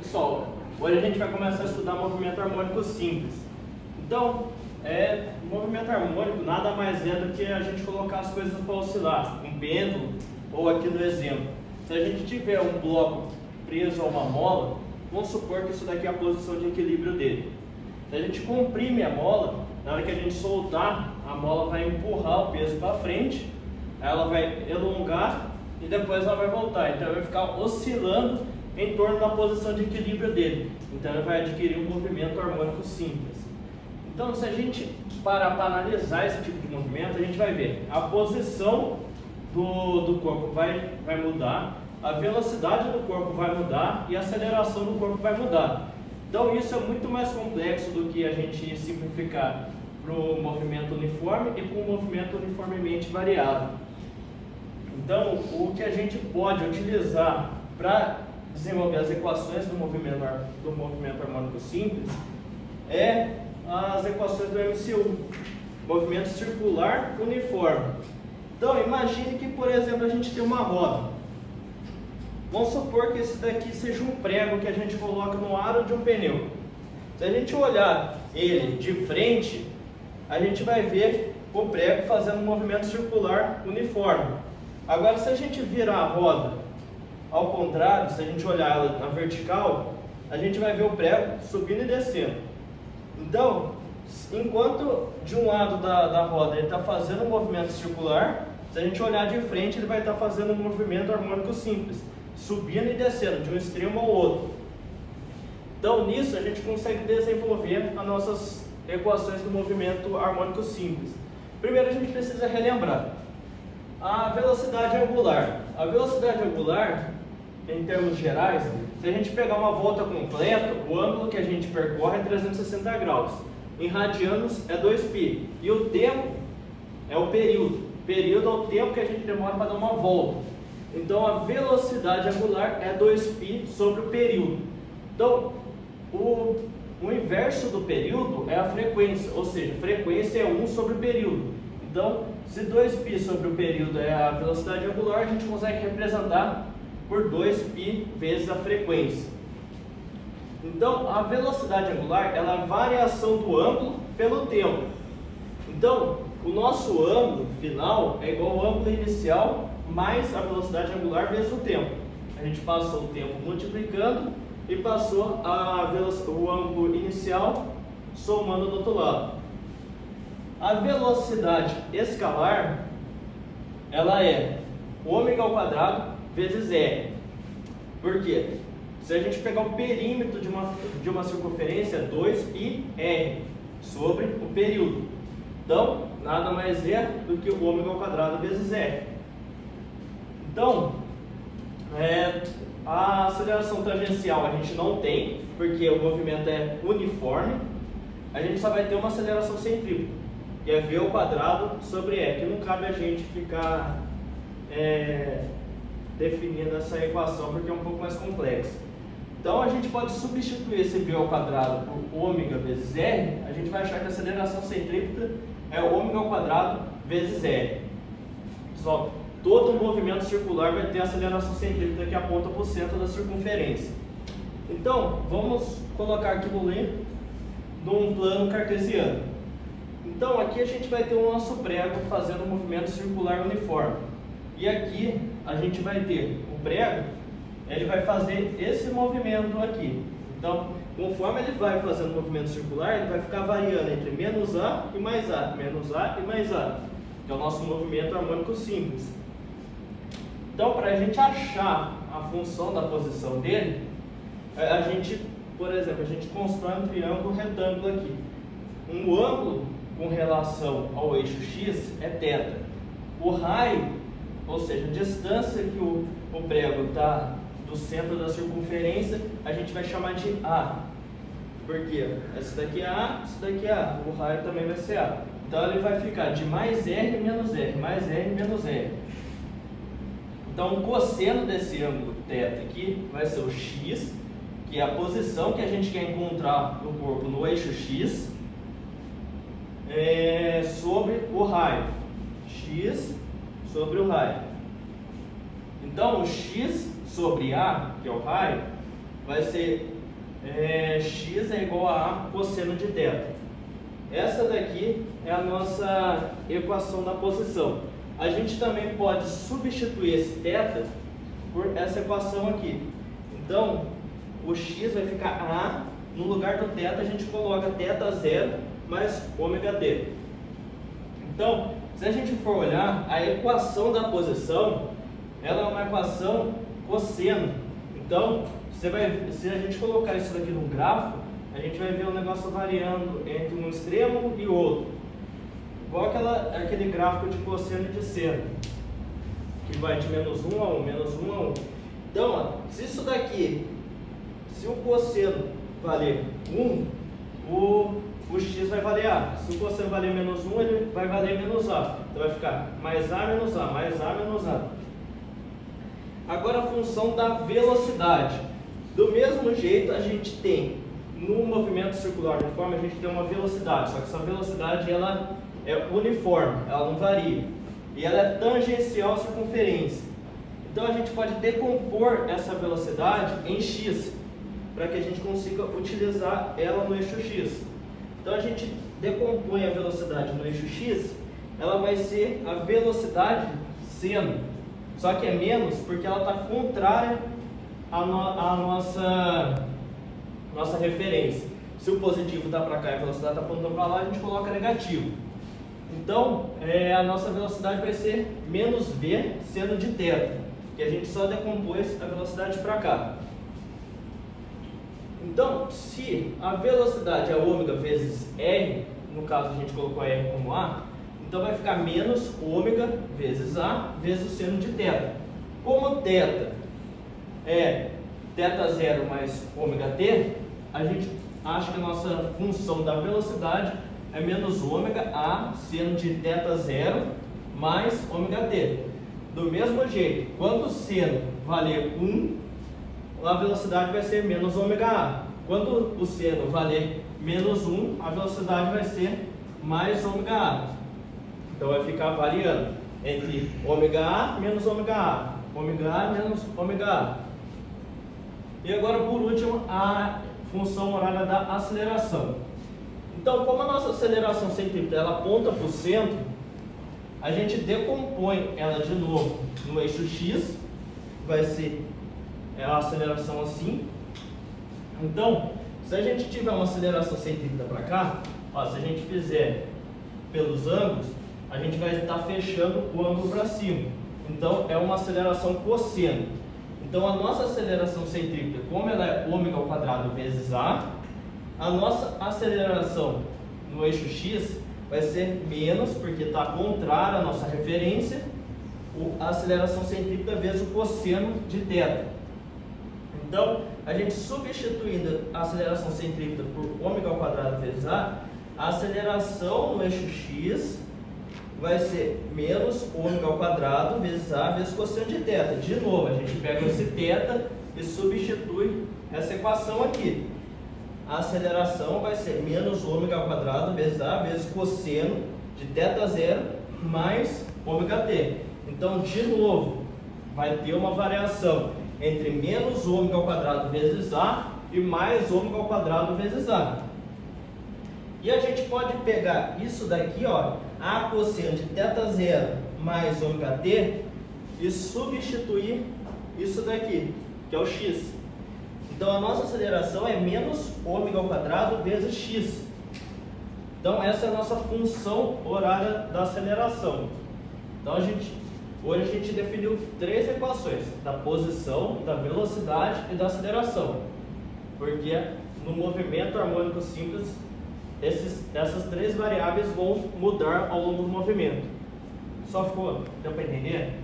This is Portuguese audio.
Pessoal, hoje a gente vai começar a estudar movimento harmônico simples. Então, movimento harmônico nada mais é do que a gente colocar as coisas para oscilar, um pêndulo, ou aqui no exemplo. Se a gente tiver um bloco preso a uma mola, vamos supor que isso daqui é a posição de equilíbrio dele. Se a gente comprime a mola, na hora que a gente soltar, a mola vai empurrar o peso para frente, ela vai elongar e depois ela vai voltar. Então ela vai ficar oscilando em torno da posição de equilíbrio dele. Então ela vai adquirir um movimento harmônico simples. Então, se a gente parar para analisar esse tipo de movimento, a gente vai ver a posição do corpo vai mudar, a velocidade do corpo vai mudar e a aceleração do corpo vai mudar. Então isso é muito mais complexo do que a gente simplificar para o movimento uniforme e para o movimento uniformemente variável. Então, o que a gente pode utilizar para desenvolver as equações do movimento harmônico simples é as equações do MCU, movimento circular uniforme. Então, imagine que, por exemplo, a gente tem uma roda. Vamos supor que esse daqui seja um prego que a gente coloca no aro de um pneu. Se a gente olhar ele de frente, a gente vai ver o prego fazendo um movimento circular uniforme. Agora, se a gente virar a roda ao contrário, se a gente olhar ela na vertical, a gente vai ver o prego subindo e descendo. Então, enquanto de um lado da roda ele está fazendo um movimento circular, se a gente olhar de frente, ele vai estar fazendo um movimento harmônico simples, subindo e descendo de um extremo ao outro. Então, nisso a gente consegue desenvolver as nossas equações do movimento harmônico simples. Primeiro a gente precisa relembrar a velocidade angular. A velocidade angular, em termos gerais, se a gente pegar uma volta completa, o ângulo que a gente percorre é 360 graus. Em radianos é 2π. E o tempo é o período. O período é o tempo que a gente demora para dar uma volta. Então a velocidade angular é 2π sobre o período. Então o inverso do período é a frequência, ou seja, frequência é 1 sobre o período. Então, se 2π sobre o período é a velocidade angular, a gente consegue representar por 2π vezes a frequência. Então, a velocidade angular ela é a variação do ângulo pelo tempo. Então, o nosso ângulo final é igual ao ângulo inicial mais a velocidade angular vezes o tempo. A gente passou o tempo multiplicando e passou o ângulo inicial somando do outro lado. A velocidade escalar ela é ômega ao quadrado vezes r. Por quê? Se a gente pegar o perímetro de uma circunferência, 2πr sobre o período. Então, nada mais é do que o ômega ao quadrado vezes r. Então, a aceleração tangencial a gente não tem, porque o movimento é uniforme. A gente só vai ter uma aceleração centrípeta, que é v ao quadrado sobre e, que não cabe a gente ficar definindo essa equação, porque é um pouco mais complexa. Então a gente pode substituir esse v ao quadrado por ômega vezes r, a gente vai achar que a aceleração centrípeta é ômega ao quadrado vezes r. Pessoal, todo movimento circular vai ter a aceleração centrípeta que aponta para o centro da circunferência. Então, vamos colocar aquilo ali num plano cartesiano. Então, aqui a gente vai ter o nosso prego fazendo um movimento circular uniforme. E aqui a gente vai ter o prego, ele vai fazer esse movimento aqui. Então, conforme ele vai fazendo o movimento circular, ele vai ficar variando entre menos A e mais A, menos A e mais A, que é o nosso movimento harmônico simples. Então, para a gente achar a função da posição dele, a gente, por exemplo, a gente constrói um triângulo retângulo aqui. Um ângulo com relação ao eixo x é θ. O raio, ou seja, a distância que o prego está do centro da circunferência, a gente vai chamar de A. Por quê? Esse daqui é A, esse daqui é A. O raio também vai ser A. Então ele vai ficar de mais R menos R, mais R menos R. Então o cosseno desse ângulo θ aqui vai ser o x, que é a posição que a gente quer encontrar no corpo no eixo x, sobre o raio. X sobre o raio. Então o x sobre A, que é o raio, vai ser x é igual a A cosseno de θ. Essa daqui é a nossa equação da posição. A gente também pode substituir esse θ por essa equação aqui. Então, o x vai ficar A, no lugar do θ a gente coloca θ0 mais ômega-t. Então, se a gente for olhar, a equação da posição, ela é uma equação cosseno. Então, se a gente colocar isso daqui no gráfico, a gente vai ver o negócio variando entre um extremo e outro. Igual aquele gráfico de cosseno e de seno, que vai de menos 1 a 1, menos 1 a 1. Então, ó, se isso daqui, se o cosseno valer 1, o x vai valer A. Se o cosseno valer menos 1, ele vai valer menos A. Então vai ficar mais A menos A, mais A menos A. Agora a função da velocidade. Do mesmo jeito a gente tem no movimento circular uniforme, a gente tem uma velocidade, só que essa velocidade ela é uniforme, ela não varia. E ela é tangencial à circunferência. Então a gente pode decompor essa velocidade em x, para que a gente consiga utilizar ela no eixo x. Então a gente decompõe a velocidade no eixo x, ela vai ser a velocidade seno. Só que é menos porque ela está contrária à nossa referência. Se o positivo está para cá e a velocidade está apontando para lá, a gente coloca negativo. Então, a nossa velocidade vai ser menos v seno de θ, que a gente só decompôs a velocidade para cá. Então, se a velocidade é ômega vezes r, no caso a gente colocou r como A, então vai ficar menos ômega vezes A vezes o seno de θ. Como θ é θ0 mais ômega-t, a gente acha que a nossa função da velocidade é menos ômega A seno de θ0 mais ômega-t. Do mesmo jeito, quando o seno valer 1, a velocidade vai ser menos ômega A. Quando o seno valer menos 1, a velocidade vai ser mais ômega A. Então vai ficar variando entre ômega A menos ômega A, ômega A menos ômega A. E agora, por último, a função horária da aceleração. Então, como a nossa aceleração centrípeta ela aponta para o centro, a gente decompõe ela de novo no eixo x, vai ser a aceleração assim. Então, se a gente tiver uma aceleração centrípeta para cá, ó, se a gente fizer pelos ângulos, a gente vai estar fechando o ângulo para cima. Então, é uma aceleração cosseno. Então, a nossa aceleração centrípeta, como ela é ômega ao quadrado vezes A, a nossa aceleração no eixo x vai ser menos, porque está contrária à nossa referência, a aceleração centrípeta vezes o cosseno de θ. Então, a gente substituindo a aceleração centrípeta por ômega ao quadrado vezes A aceleração no eixo x vai ser menos ômega ao quadrado vezes A vezes cosseno de θ. De novo, a gente pega esse θ e substitui essa equação aqui. A aceleração vai ser menos ômega ao quadrado vezes A vezes cosseno de θ0 mais ômega-t. Então, de novo, vai ter uma variação entre menos ômega ao quadrado vezes A e mais ômega ao quadrado vezes A. E a gente pode pegar isso daqui, ó, A cosseno de θ0 mais ômega-t, e substituir isso daqui, que é o x. Então a nossa aceleração é menos ômega ao quadrado vezes x. Então essa é a nossa função horária da aceleração. Então hoje a gente definiu três equações: da posição, da velocidade e da aceleração. Porque no movimento harmônico simples, essas três variáveis vão mudar ao longo do movimento. Deu para entender?